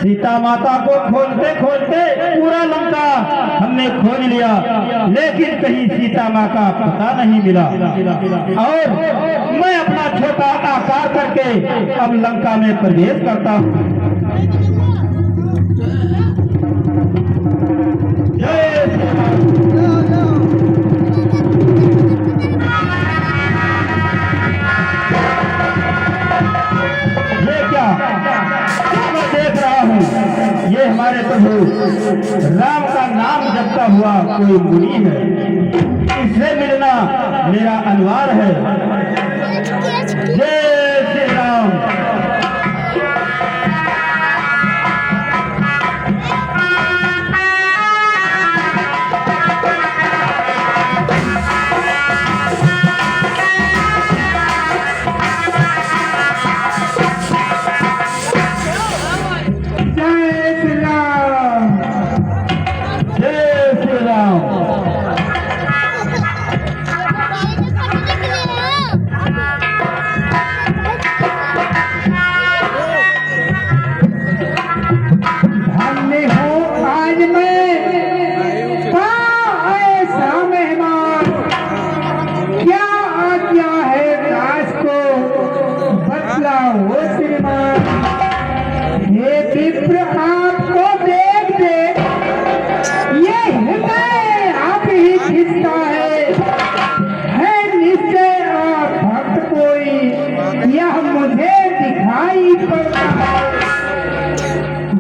सीता माता को खोजते खोजते पूरा लंका हमने खोज लिया, लेकिन कहीं सीता माँ का पता नहीं मिला। और मैं अपना छोटा आकार करके अब लंका में प्रवेश करता हूँ। जय श्री राम। ये क्या मैं देख रहा हूँ, ये हमारे प्रभु राम का नाम जपता हुआ कोई मुनि है। इससे मिलना मेरा अनिवार्य है। जय श्री राम।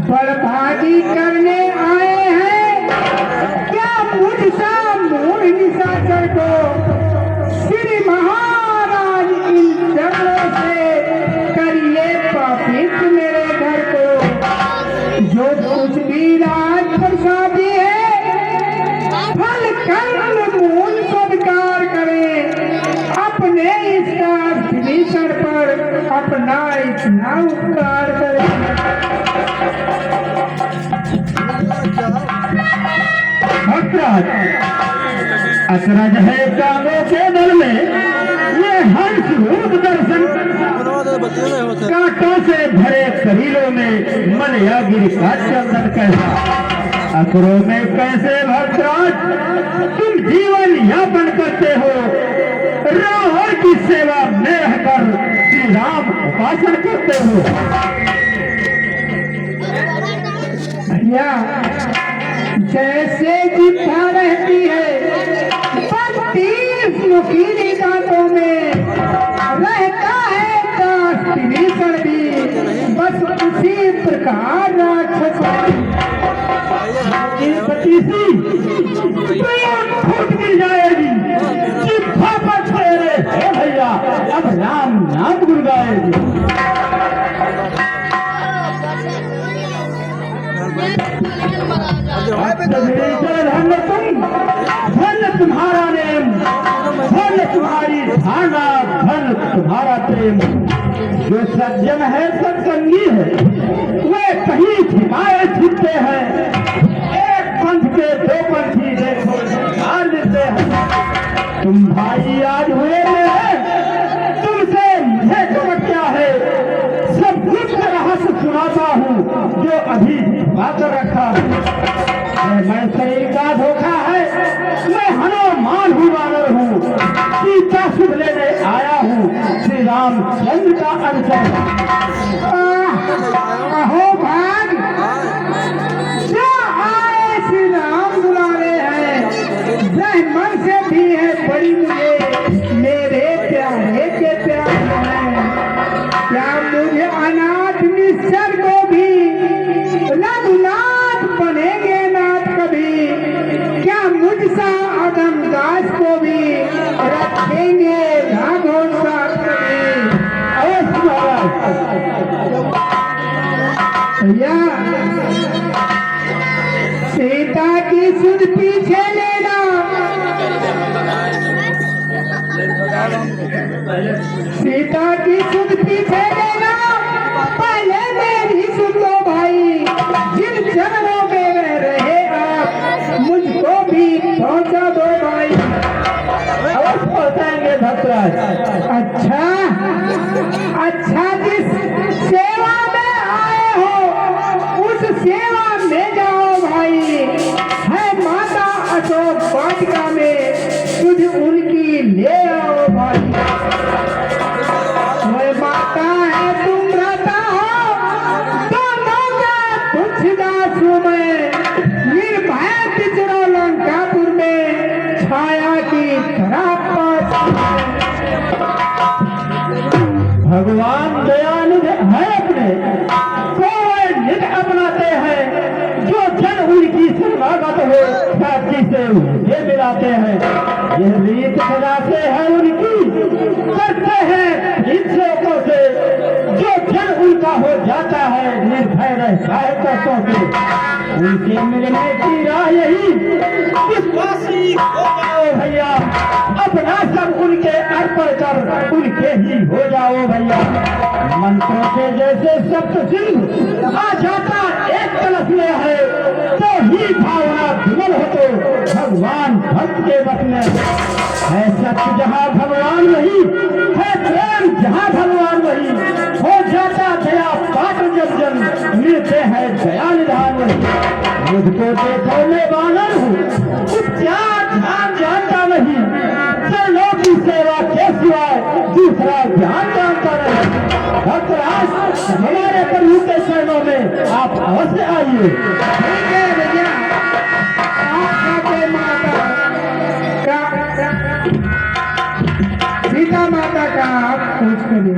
बड़भागी करने आए हैं क्या मुझसा मूढ़ निशाचर को? श्री महाराज इन जगहों से करिए पवित्र मेरे घर को। जो कुछ भी राज प्रसादी है फल कर्म मूल सत्कार करें। अपने इसका विभीषण पर अपना इतना उपकार करें। अचरज है कामों के दल में ये हंस रूप दर्शन, कांटों से भरे करीलों में मलया गिर का चंदन कैसा। असुरों में कैसे भद्राज तुम जीवन यापन करते हो? रावण की सेवा में रहकर श्री राम उपासन करते हो। भैया जैसे जिद्दा रहती है 32 नुकीली दांतों में रहता है दास विभीषण भी, बस उसी प्रकार राक्षस फूट मिल जाएगी। जिद्दा पर ठहरे है भैया, अब राम नाम गुनगाएगी। धन तुम्हारा नेम, धन तुम्हारी धारणा, धन तुम्हारा प्रेम। जो सज्जन है सत्संगी है, वे कहीं छिपाए छिपते हैं। एक पंथ के दो पंथी देखो ध्यान देते हैं। तुम भाई आज हुए हैं, तुमसे मुझे खबर क्या है? सब कुछ रहस्य सुनाता हूँ जो अभी बाकर रखा है। मैं शरीर का धोखा है, मैं हनुमान हूँ, वानर हूँ, सीता शुभ लेने आया हूँ, श्री राम चंद्र का अनुचर। अहो भाग जो आए श्री राम बुलाने हैं, जय मन से भी है बड़ी मुझे मेरे प्यारे के प्यारे हैं। क्या मुझे अनाथ निश्चर को भी रघुनाथ बनेंगे नाथ कभी? क्या मुझसा अदम दास को भी रखेंगे राघव साथ कभी? भैया सीता की सुध पीछे लेना, सीता की सुध पीछे लेना, पहले मेरी सुन लो भाई। जिन चरणों में रहे आप मुझको भी पहुंचा दो भाई। अवश्य पहुंचाएंगे भद्राज। अच्छा अच्छा, जिस सेवा में आए हो उस उनकी ले आओ भाई। वह माता है तुम रहता हो दोनों का कुछ दासों में, निर्भय बिचरो लंकापुर में छाया की तरह पास। भगवान दयानिधि है अपने को निध अपनाते हैं, जो जन उनकी शरणागत हो साथी से उनसे मिलाते हैं। यह रीत सदा से है उनकी, करते हैं इन सेवकों से, जो जन उनका हो जाता है निर्भय रहता है कष्टों से। उनसे मिलने की राह यही, विश्वासी हो जाओ भैया, अपना सब उनके अर्पण कर उनके ही हो जाओ भैया। मंत्रों के जैसे सप्त सिंह आ जाता एक कलश में है, तो ही भावना विमल हो तो भगवान भक्त के मत में है। सत्य जहाँ भगवान वही है, प्रेम जहाँ भगवान वही हो जाता दया पात्र जब जन मिलते हैं दया निधान वही। मुझको देखो मैं वानर हूँ, उपचार ध्यान जानता नहीं, चरणों की सेवा के सिवाय दूसरा ध्यान जानता नहीं। भक्तराज हमारे प्रभु के चरणों में आप अवश्य आइए। ठीक है भैया, आपका माता का सीता माता का आप पूछ करिए।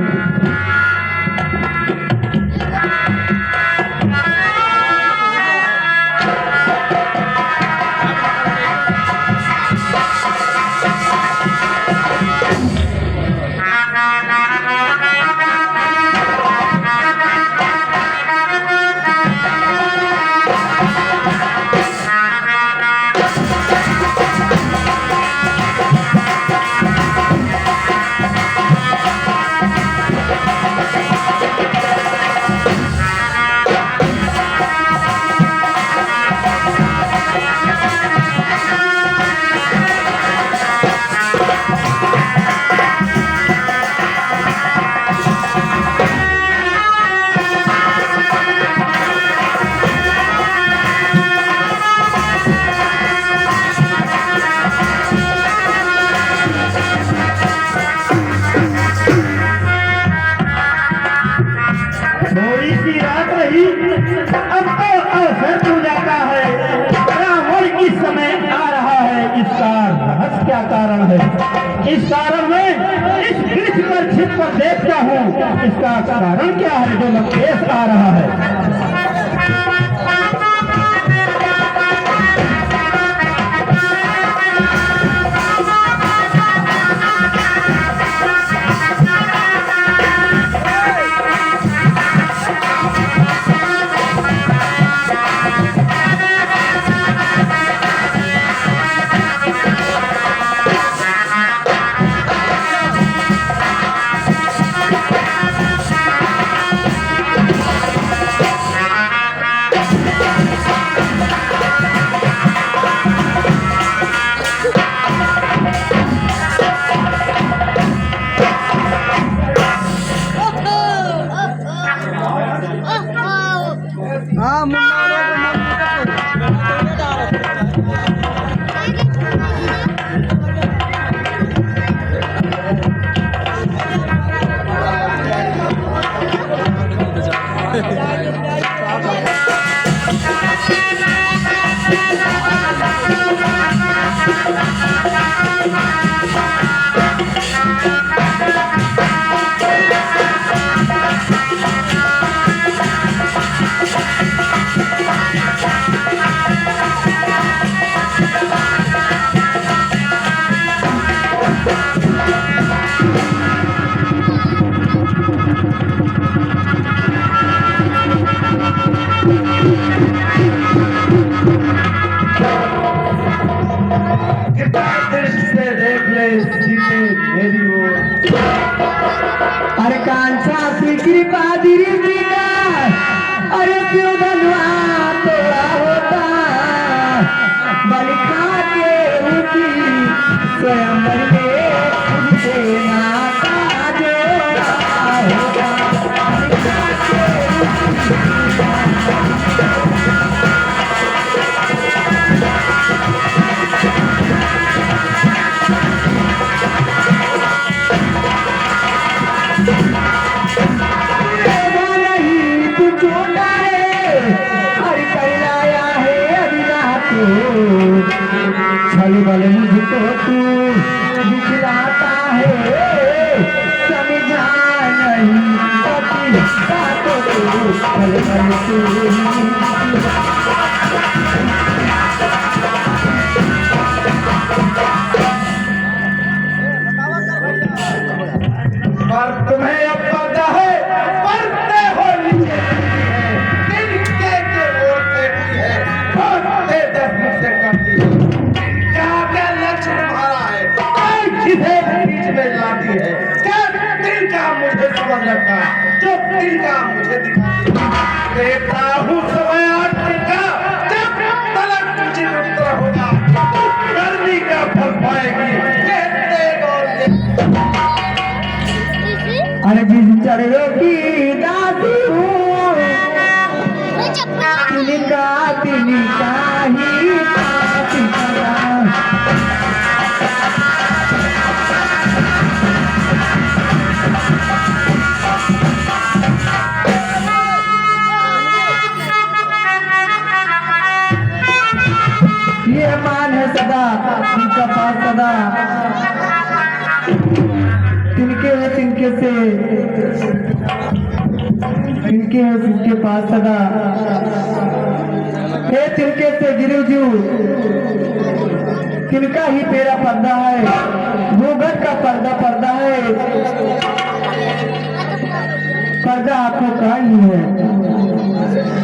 थोड़ी सी रात रही, अब तो अवसर टूट जाता है। रावण इस समय आ रहा है, इसका रहस्य क्या कारण है? इस कारण में इस वृक्ष पर छिप कर देखता हूँ, इसका कारण क्या है जो लंकेश आ रहा है? अरे कांसा की कृपा दीदी का, अरे क्यों धनवा तोड़ा होता, बलि खा के रुचि स्वयं में तुझसे नाता जोड़ा होता। बलि खा के रुचि पर तुम्हें अब पता है, पढ़ते हो नीचे तिनके के ओर देती है, पढ़ते 10 मुझसे करती है। क्या लक्ष्य तुम्हारा है, किसे बीच में लाती है, क्या तिनका मुझे समझ रखा, जो तिनका मुझे दिखाती है। देता हूँ समय तिनका, जब तलक तुझे मित्र होगा, गर्मी का फल पाएगी। अरे जिस चढ़ो की दादी हूँ, तिनका तिनका ही तिनका। ये मान है सदा तिनका पास सदा, तिनके है तिनके से, तिनके है तिनके पास सदा। हे तिनके से गिरू जू, तिनका ही तेरा पर्दा है, घूंघट का पर्दा पर्दा है, पर्दा आंखों का ही है।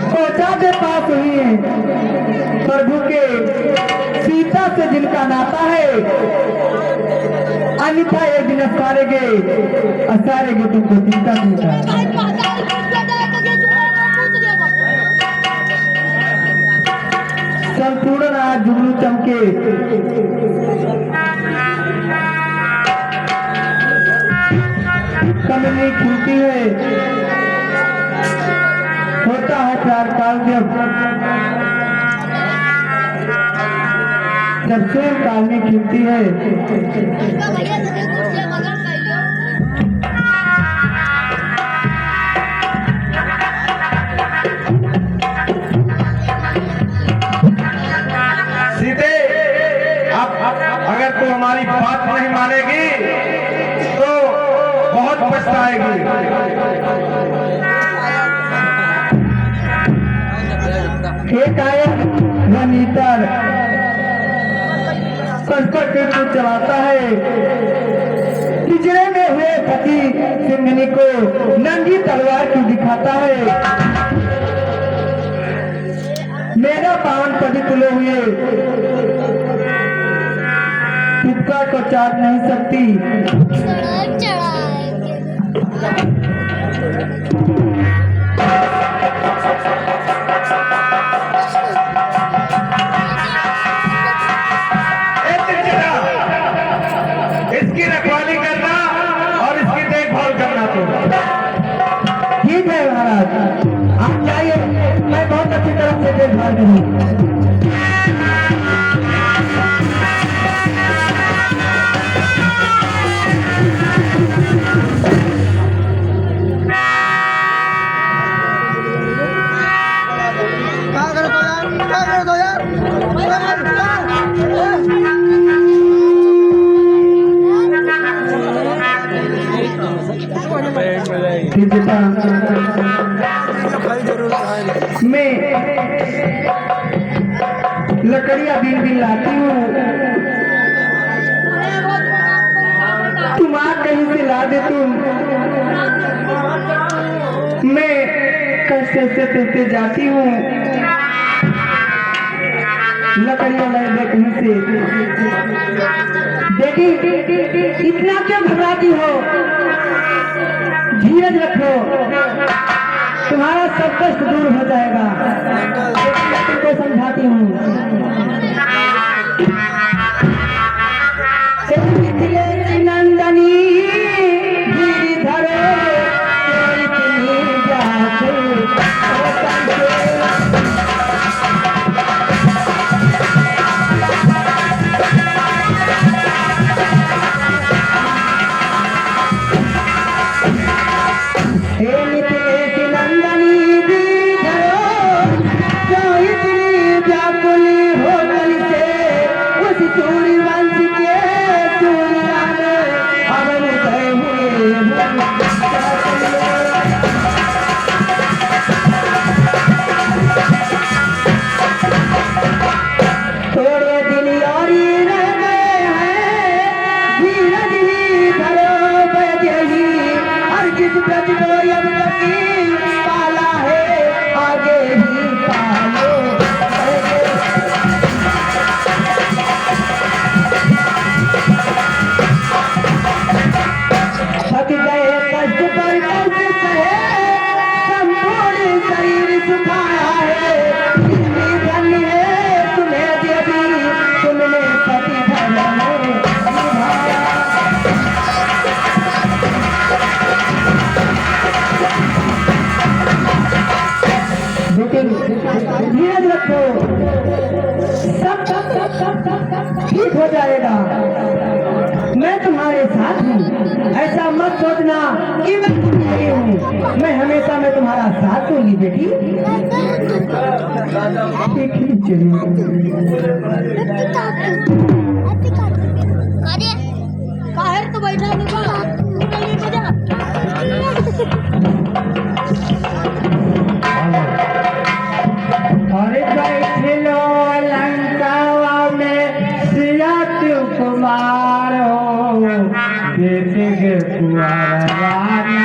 पहुंचा दे पास हुई है प्रभु के, सीता से जिनका नाता है, अन्यथा एक दिन असारेगे तुमको चिंता नहीं था। संपूर्ण आज जुगनू चमके, कमली खिलती है, होता है प्यार काल जब शेर काल में खिलती है। सीते, अगर तू हमारी बात नहीं मानेगी तो बहुत पछताएगी। एक आया वनीतर संकट के को चलाता है, पिछड़े में हुए पति सिंघनी को नंगी तलवार क्यों दिखाता है। मेरा पावन पति तुले हुए तुक्का को चाट नहीं सकती। इसकी रखवाली करना और इसकी देखभाल करना। तो ठीक है महाराज, आप जाइए, मैं बहुत अच्छी तरह से देखभाल करूँ। मैं लकड़ियां बीन बीन लाती हूँ, तुम आग कहीं से ला दे तुम, मैं कैसे से जाती हूँ, लकड़ियां ला दे कहीं से। देखी इतना क्यों घबराती हो, धीरज रखो, तुम्हारा सब कष्ट दूर हो जाएगा। तुमको समझाती हूँ। नंदनी गिरिधर ब्रज को अब तक पाला है, आगे ही पालो। थक गए कष्ट पर कष्ट सहे, संपूर्ण शरीर सुखाया है। कितनी धन्य है तुम्हें देवी, तुमने पति धर्म में निभाया। लेकिन धीरज रखो, सब ठीक हो जाएगा। मैं तुम्हारे साथ हूँ, ऐसा मत सोचना कि मैं तुम्हारी हूँ। मैं हमेशा तुम्हारा साथ दूंगी बेटी। तो बैठा और बैठलो लंका में सिया कुमार हो, देख कुआर राना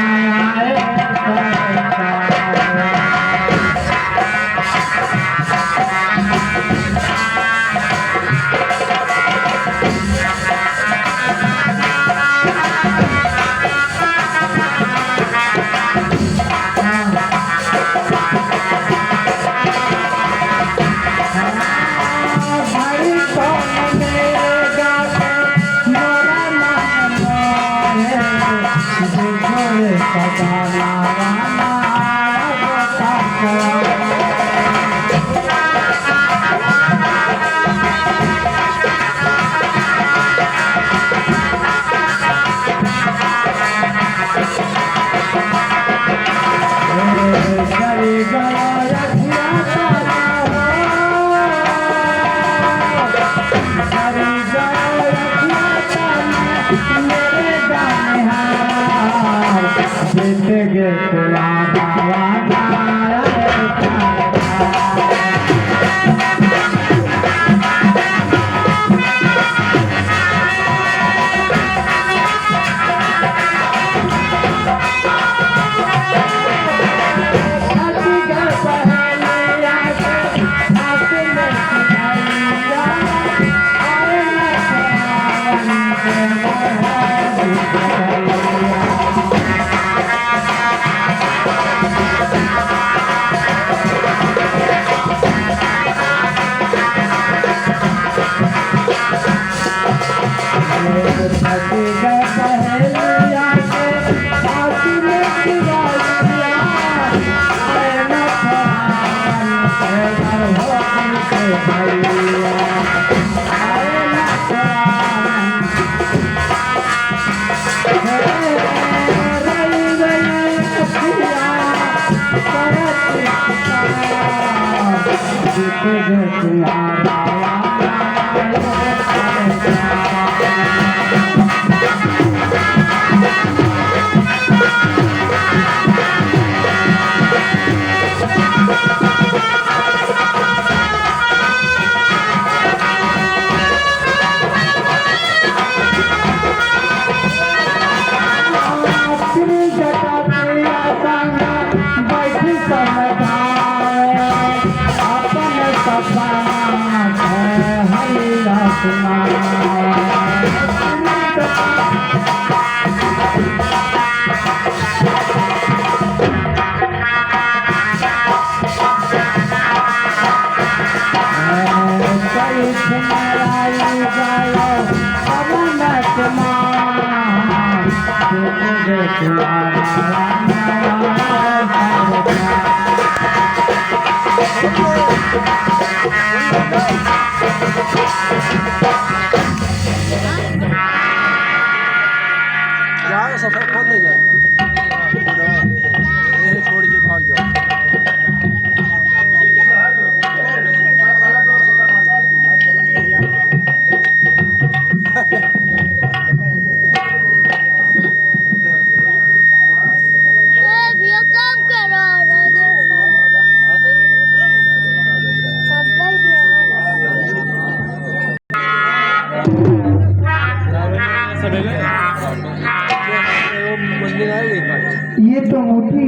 सफर खोल ले जाए छोड़ के भाग जाओ। काम करो सब मंदिर है ये तो मोती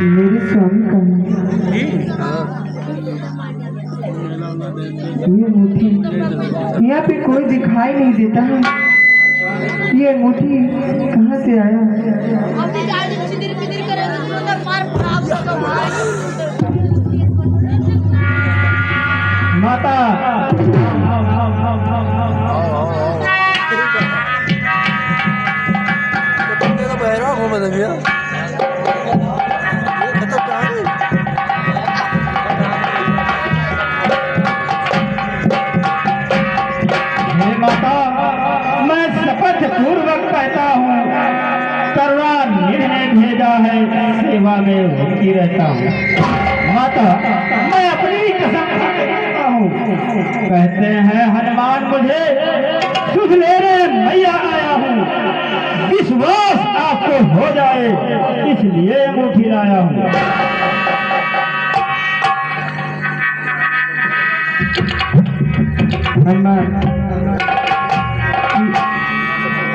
मेरे स्वामी का है। ये मोती यहाँ पे कोई दिखाई नहीं देता है। ये मोती कहाँ से आया? माता बहरा घूमे भैया हे माता, मैं शपथ पूर्वक कहता हूँ, करुणा निधि ने भेजा है, सेवा में होती रहता हूँ। माता, मैं अपनी कसम खाता हूँ, कहते हैं हनुमान मुझे सुध लेने मैया आया हूँ। विश्वास आपको हो जाए इसलिए अंगूठी लाया हूँ।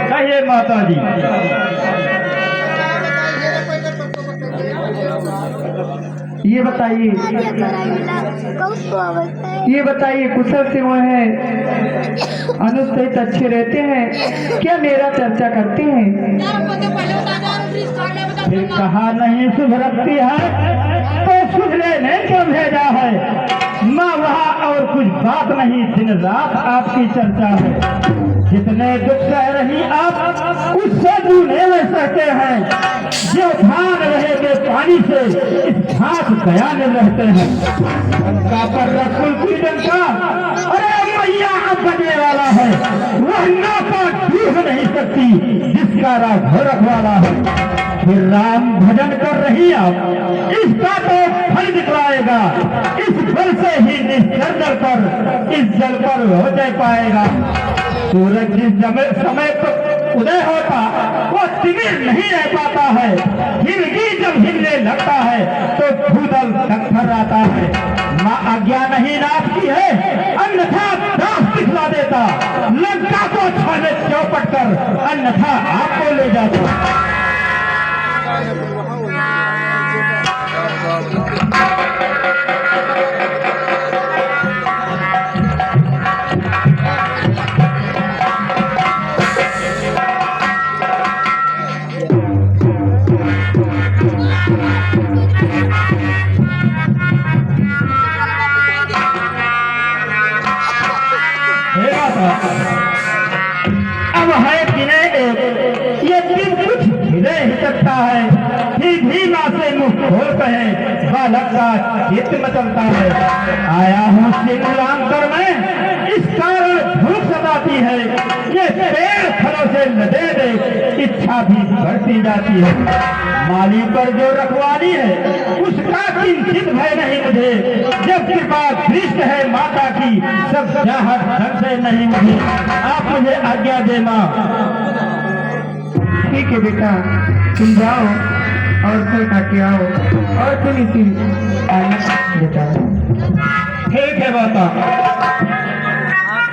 कहिए माता जी। ये बताइए कुशल से वो है अनुष्ठित अच्छे रहते हैं क्या? मेरा चर्चा करते हैं। फिर कहा नहीं शुभ रखती है तो शुभ लेने क्यों भेजा है? माँ वहाँ और कुछ बात नहीं, दिन रात आपकी चर्चा है। जितने दुख सह रही आप उससे दूने में सहते हैं। जो धान रहेंगे पानी से इस घास बयान रहते हैं। का पर रसूल की डंका, अरे मैया अब बने वाला है। वह नाका डूब नहीं सकती जिसका राग रखवाला है। फिर राम भजन कर रही आप, इसका तो फल दिखलाएगा। इस फल से ही निश्चल जल पर इस जल पर हो जा पाएगा। सूरज जिस समय पर उदय होता वो तिमिर नहीं रह पाता है। हिलगी जब हिलने लगता है तो भूतल थर आता है। माँ आज्ञा नहीं नाथ की है, अन्यथा दास दिखला देता। लंका को छाने चौपट कर अन्यथा आपको ले जाता। अब है किने एक, ये दिन कुछ हृदय हिचकता है। फिर भी माँ से मुख खोल कहे बालक का चित्त मचलता है। आया हूँ सिंगलाम कर मैं, इस कारण भूख सताती है। ये पेड़ फलों से लदे दे इच्छा भी बढ़ती जाती है। माली पर जो रखवाली है उसका किंचित भय नहीं मुझे। जब कृपा दृष्ट है माता की सब चाहत ढंग से नहीं मुझे। आप मुझे आज्ञा दे माँ। ठीक है बेटा, तुम जाओ और फल खा के आओ और तुम इसी बेटा। ठीक है माता। आप